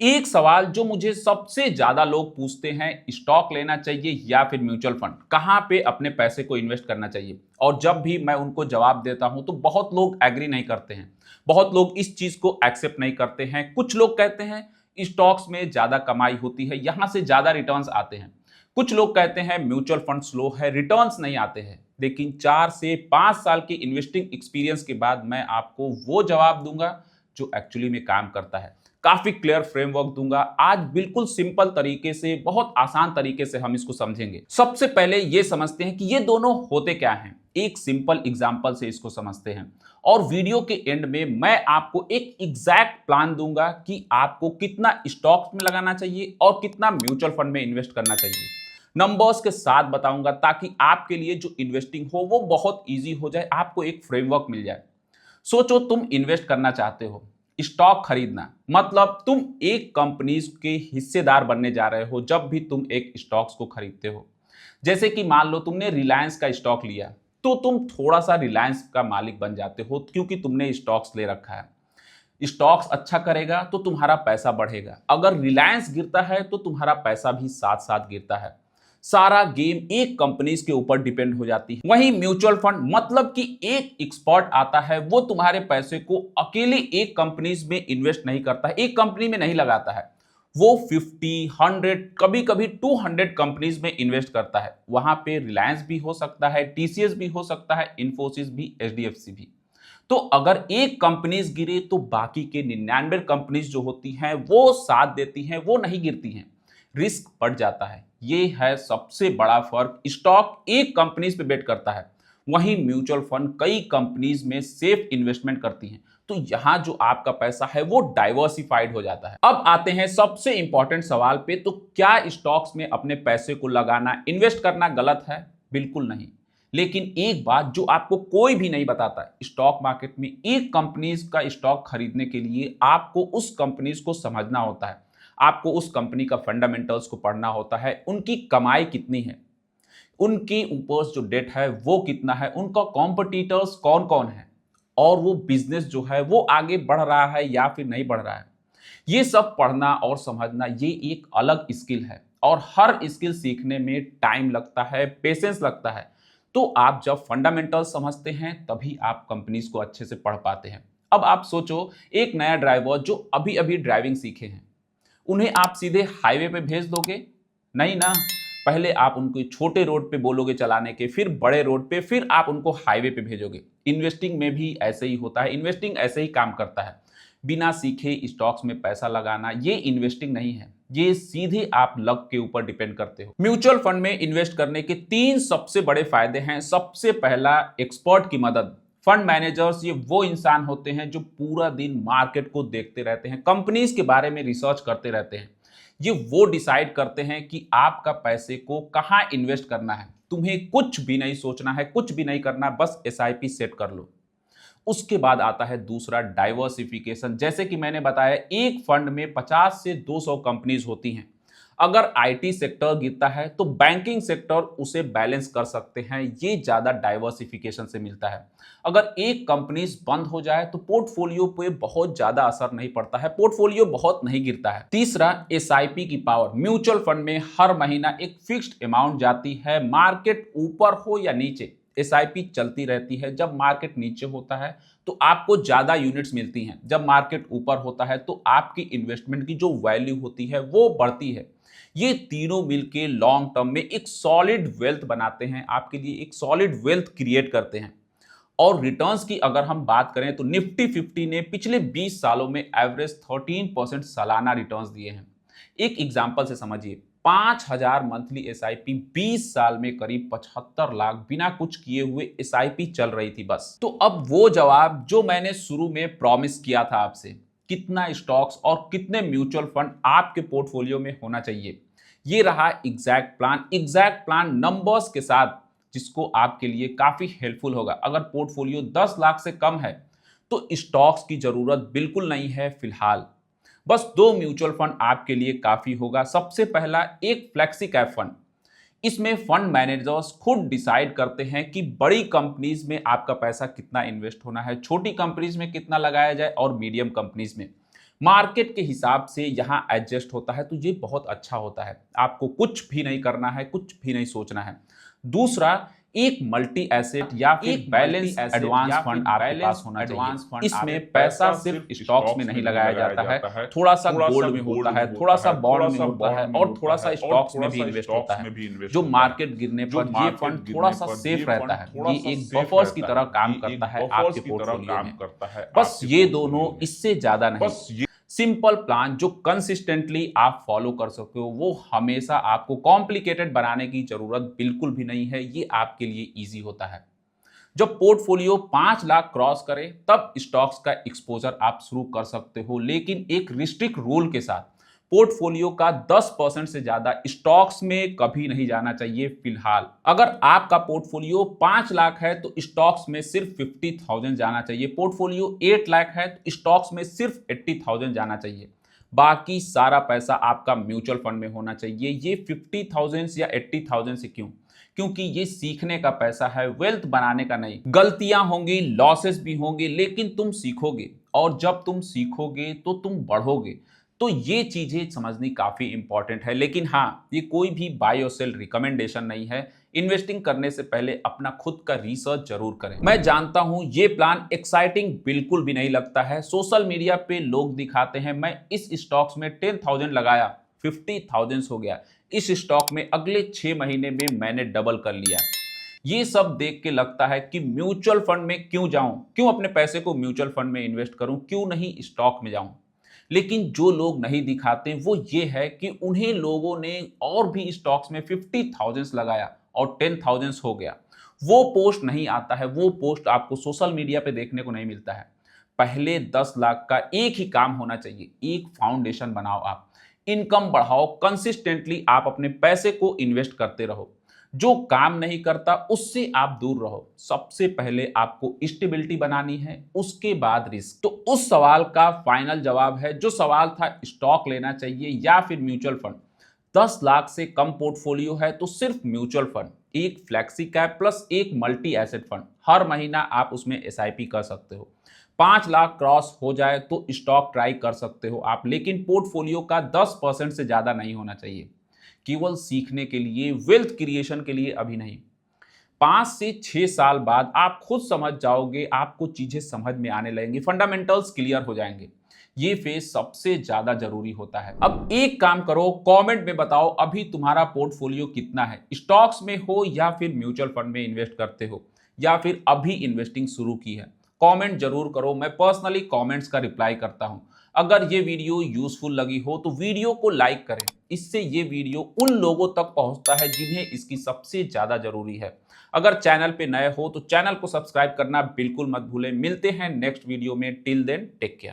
एक सवाल जो मुझे सबसे ज्यादा लोग पूछते हैं, स्टॉक लेना चाहिए या फिर म्यूचुअल फंड, कहाँ पे अपने पैसे को इन्वेस्ट करना चाहिए। और जब भी मैं उनको जवाब देता हूं तो बहुत लोग एग्री नहीं करते हैं, बहुत लोग इस चीज को एक्सेप्ट नहीं करते हैं। कुछ लोग कहते हैं स्टॉक्स में ज्यादा कमाई होती है, यहां से ज्यादा रिटर्न्स आते हैं। कुछ लोग कहते हैं म्यूचुअल फंड स्लो है, रिटर्न्स नहीं आते हैं। लेकिन 4 से 5 साल के इन्वेस्टिंग एक्सपीरियंस के बाद मैं आपको वो जवाब दूंगा जो एक्चुअली में काम करता है। काफी क्लियर फ्रेमवर्क दूंगा आज, बिल्कुल सिंपल तरीके से, बहुत आसान तरीके से हम इसको समझेंगे। सबसे पहले ये समझते हैं कि ये दोनों होते क्या हैं। एक सिंपल एग्जांपल से इसको समझते हैं और वीडियो के एंड में मैं आपको एक एग्जैक्ट प्लान दूंगा कि आपको कितना स्टॉक्स में लगाना चाहिए और कितना म्यूचुअल फंड में इन्वेस्ट करना चाहिए। नंबर्स के साथ बताऊंगा ताकि आपके लिए जो इन्वेस्टिंग हो वो बहुत ईजी हो जाए, आपको एक फ्रेमवर्क मिल जाए। सोचो तुम इन्वेस्ट करना चाहते हो, स्टॉक खरीदना मतलब तुम एक कंपनी के हिस्सेदार बनने जा रहे हो। जब भी तुम एक स्टॉक्स को खरीदते हो, जैसे कि मान लो तुमने रिलायंस का स्टॉक लिया, तो तुम थोड़ा सा रिलायंस का मालिक बन जाते हो क्योंकि तुमने स्टॉक्स ले रखा है। स्टॉक्स अच्छा करेगा तो तुम्हारा पैसा बढ़ेगा, अगर रिलायंस गिरता है तो तुम्हारा पैसा भी साथ साथ गिरता है। सारा गेम एक कंपनीज के ऊपर डिपेंड हो जाती है। वहीं म्यूचुअल फंड मतलब कि एक एक्सपर्ट आता है, वो तुम्हारे पैसे को अकेले एक कंपनीज में इन्वेस्ट नहीं करता है, एक कंपनी में नहीं लगाता है। वो 50, 100, कभी कभी 200 कंपनीज में इन्वेस्ट करता है। वहां पे रिलायंस भी हो सकता है, टीसीएस भी हो सकता है, इन्फोसिस भी, एचडीएफसी भी। तो अगर एक कंपनीज गिरे तो बाकी के 99 कंपनीज जो होती हैं वो साथ देती हैं, वो नहीं गिरती हैं। रिस्क बढ़ जाता है, ये है सबसे बड़ा फर्क। स्टॉक एक कंपनीज पे बेट करता है, वहीं म्यूचुअल फंड कई कंपनीज में सेफ इन्वेस्टमेंट करती हैं। तो यहां जो आपका पैसा है वो डाइवर्सिफाइड हो जाता है। अब आते हैं सबसे इंपॉर्टेंट सवाल पे, तो क्या स्टॉक्स में अपने पैसे को लगाना, इन्वेस्ट करना गलत है? बिल्कुल नहीं। लेकिन एक बात जो आपको कोई भी नहीं बताता, स्टॉक मार्केट में एक कंपनीज का स्टॉक खरीदने के लिए आपको उस कंपनीज को समझना होता है, आपको उस कंपनी का फंडामेंटल्स को पढ़ना होता है, उनकी कमाई कितनी है, उनके ऊपर जो डेट है वो कितना है, उनका कॉम्पिटिटर्स कौन कौन है, और वो बिजनेस जो है वो आगे बढ़ रहा है या फिर नहीं बढ़ रहा है। ये सब पढ़ना और समझना ये एक अलग स्किल है और हर स्किल सीखने में टाइम लगता है, पेशेंस लगता है। तो आप जब फंडामेंटल समझते हैं तभी आप कंपनीज को अच्छे से पढ़ पाते हैं। अब आप सोचो, एक नया ड्राइवर जो अभी अभी ड्राइविंग सीखे हैं, उन्हें आप सीधे हाईवे पे भेज दोगे? नहीं ना। पहले आप उनको छोटे रोड पे बोलोगे चलाने के, फिर बड़े रोड पे, फिर आप उनको हाईवे पे भेजोगे। इन्वेस्टिंग में भी ऐसे ही होता है, इन्वेस्टिंग ऐसे ही काम करता है। बिना सीखे स्टॉक्स में पैसा लगाना ये इन्वेस्टिंग नहीं है, ये सीधे आप लक के ऊपर डिपेंड करते हो। म्यूचुअल फंड में इन्वेस्ट करने के 3 सबसे बड़े फायदे हैं। सबसे पहला, एक्सपर्ट की मदद। फंड मैनेजर्स ये वो इंसान होते हैं जो पूरा दिन मार्केट को देखते रहते हैं, कंपनीज के बारे में रिसर्च करते रहते हैं। ये वो डिसाइड करते हैं कि आपका पैसे को कहाँ इन्वेस्ट करना है। तुम्हें कुछ भी नहीं सोचना है, कुछ भी नहीं करना, बस एसआईपी सेट कर लो। उसके बाद आता है दूसरा, डाइवर्सिफिकेशन। जैसे कि मैंने बताया, एक फंड में 50 से 200 कंपनीज होती हैं। अगर आईटी सेक्टर गिरता है तो बैंकिंग सेक्टर उसे बैलेंस कर सकते हैं, ये ज्यादा डाइवर्सिफिकेशन से मिलता है। अगर एक कंपनीज बंद हो जाए तो पोर्टफोलियो पे बहुत ज्यादा असर नहीं पड़ता है, पोर्टफोलियो बहुत नहीं गिरता है। तीसरा, एसआईपी की पावर। म्यूचुअल फंड में हर महीना एक फिक्स्ड अमाउंट जाती है, मार्केट ऊपर हो या नीचे एसआईपी चलती रहती है। जब मार्केट नीचे होता है तो आपको ज्यादा यूनिट्स मिलती हैं, जब मार्केट ऊपर होता है तो आपकी इन्वेस्टमेंट की जो वैल्यू होती है वो बढ़ती है। ये तीनों मिलके लॉन्ग टर्म में एक सॉलिड वेल्थ बनाते हैं, आपके लिए एक सॉलिड वेल्थ क्रिएट करते हैं। और रिटर्न्स की अगर हम बात करें तो निफ्टी 50 ने पिछले 20 सालों में एवरेज 13% सालाना रिटर्न्स दिए हैं। एक एग्जांपल से समझिए, 5000 मंथली एसआईपी 20 साल में करीब 75 लाख बिना कुछ किए हुए एसआईपी चल रही थी बस। तो अब वो जवाब जो मैंने शुरू में प्रॉमिस किया था आपसे, कितना स्टॉक्स और कितने म्यूचुअल फंड आपके पोर्टफोलियो में होना चाहिए, ये रहा एग्जैक्ट प्लान नंबर्स के साथ, जिसको आपके लिए काफी हेल्पफुल होगा। अगर पोर्टफोलियो 10 लाख से कम है तो स्टॉक्स की जरूरत बिल्कुल नहीं है फिलहाल। बस 2 म्यूचुअल फंड आपके लिए काफी होगा। सबसे पहला, एक फ्लेक्सी कैप फंड। इसमें फंड मैनेजर्स खुद डिसाइड करते हैं कि बड़ी कंपनीज में आपका पैसा कितना इन्वेस्ट होना है, छोटी कंपनीज में कितना लगाया जाए और मीडियम कंपनीज में। मार्केट के हिसाब से यहाँ एडजस्ट होता है, तो ये बहुत अच्छा होता है। आपको कुछ भी नहीं करना है, कुछ भी नहीं सोचना है। दूसरा, एक मल्टी एसेट या फिर बैलेंस एडवांस फंड आपके पास होना चाहिए। इसमें पैसा सिर्फ स्टॉक्स में नहीं लगाया जाता है, थोड़ा सा गोल्ड में होता है, थोड़ा सा बॉन्ड में होता है और थोड़ा सा स्टॉक्स में भी इन्वेस्ट होता है। जो मार्केट गिरने पर ये फंड थोड़ा सा सेफ रहता है, ये एक बफर्स की तरह काम करता है आपके पोर्टफोलियो में। बस ये दोनों, इससे ज्यादा नहीं। सिंपल प्लान जो कंसिस्टेंटली आप फॉलो कर सकते हो, वो हमेशा आपको कॉम्प्लिकेटेड बनाने की जरूरत बिल्कुल भी नहीं है, ये आपके लिए इजी होता है। जब पोर्टफोलियो 5 लाख क्रॉस करे तब स्टॉक्स का एक्सपोजर आप शुरू कर सकते हो, लेकिन एक रिस्ट्रिक्ट रूल के साथ। पोर्टफोलियो का 10% से ज्यादा स्टॉक्स में कभी नहीं जाना चाहिए फिलहाल। अगर आपका पोर्टफोलियो 5 लाख है तो स्टॉक्स में सिर्फ 50,000 जाना चाहिए। पोर्टफोलियो 8 लाख है तो स्टॉक्स में सिर्फ 80,000 जाना चाहिए। बाकी सारा पैसा आपका म्यूचुअल फंड में होना चाहिए। ये 50,000 या 80,000 से क्यों? क्योंकि ये सीखने का पैसा है, वेल्थ बनाने का नहीं। गलतियां होंगी, लॉसेस भी होंगे, लेकिन तुम सीखोगे और जब तुम सीखोगे तो तुम बढ़ोगे। तो ये चीजें समझनी काफी इंपॉर्टेंट है। लेकिन हाँ, ये कोई भी बाय और सेल रिकमेंडेशन नहीं है। इन्वेस्टिंग करने से पहले अपना खुद का रिसर्च जरूर करें। मैं जानता हूं ये प्लान एक्साइटिंग बिल्कुल भी नहीं लगता है। सोशल मीडिया पे लोग दिखाते हैं मैं इस स्टॉक्स में 10,000 लगाया, 50,000 हो गया, इस स्टॉक में अगले 6 महीने में मैंने डबल कर लिया। ये सब देख के लगता है कि म्यूचुअल फंड में क्यों जाऊं, क्यों अपने पैसे को म्यूचुअल फंड में इन्वेस्ट करूं, क्यों नहीं स्टॉक में जाऊं। लेकिन जो लोग नहीं दिखाते वो ये है कि उन्हें लोगों ने और भी स्टॉक्स में 50,000 लगाया और 10,000 हो गया। वो पोस्ट नहीं आता है, वो पोस्ट आपको सोशल मीडिया पे देखने को नहीं मिलता है। पहले 10 लाख का एक ही काम होना चाहिए, एक फाउंडेशन बनाओ, आप इनकम बढ़ाओ, कंसिस्टेंटली आप अपने पैसे को इन्वेस्ट करते रहो। जो काम नहीं करता उससे आप दूर रहो। सबसे पहले आपको स्टेबिलिटी बनानी है, उसके बाद रिस्क। तो उस सवाल का फाइनल जवाब है, जो सवाल था स्टॉक लेना चाहिए या फिर म्यूचुअल फंड। 10 लाख से कम पोर्टफोलियो है तो सिर्फ म्यूचुअल फंड, एक फ्लेक्सी कैप प्लस एक मल्टी एसेट फंड। हर महीना आप उसमें एसआईपी कर सकते हो। 5 लाख क्रॉस हो जाए तो स्टॉक ट्राई कर सकते हो आप, लेकिन पोर्टफोलियो का 10% से ज्यादा नहीं होना चाहिए। केवल सीखने के लिए, वेल्थ क्रिएशन के लिए अभी नहीं। 5 से 6 साल बाद आप खुद समझ जाओगे, आपको चीजें समझ में आने लगेंगी, फंडामेंटल्स क्लियर हो जाएंगे। ये फेज सबसे ज्यादा जरूरी होता है। अब एक काम करो, कमेंट में बताओ अभी तुम्हारा पोर्टफोलियो कितना है, स्टॉक्स में हो या फिर म्यूचुअल फंड में इन्वेस्ट करते हो या फिर अभी इन्वेस्टिंग शुरू की है। कमेंट जरूर करो, मैं पर्सनली कमेंट्स का रिप्लाई करता हूं। अगर ये वीडियो यूजफुल लगी हो तो वीडियो को लाइक करें, इससे ये वीडियो उन लोगों तक पहुंचता है जिन्हें इसकी सबसे ज्यादा जरूरी है। अगर चैनल पे नए हो तो चैनल को सब्सक्राइब करना बिल्कुल मत भूलें। मिलते हैं नेक्स्ट वीडियो में, टिल देन टेक केयर।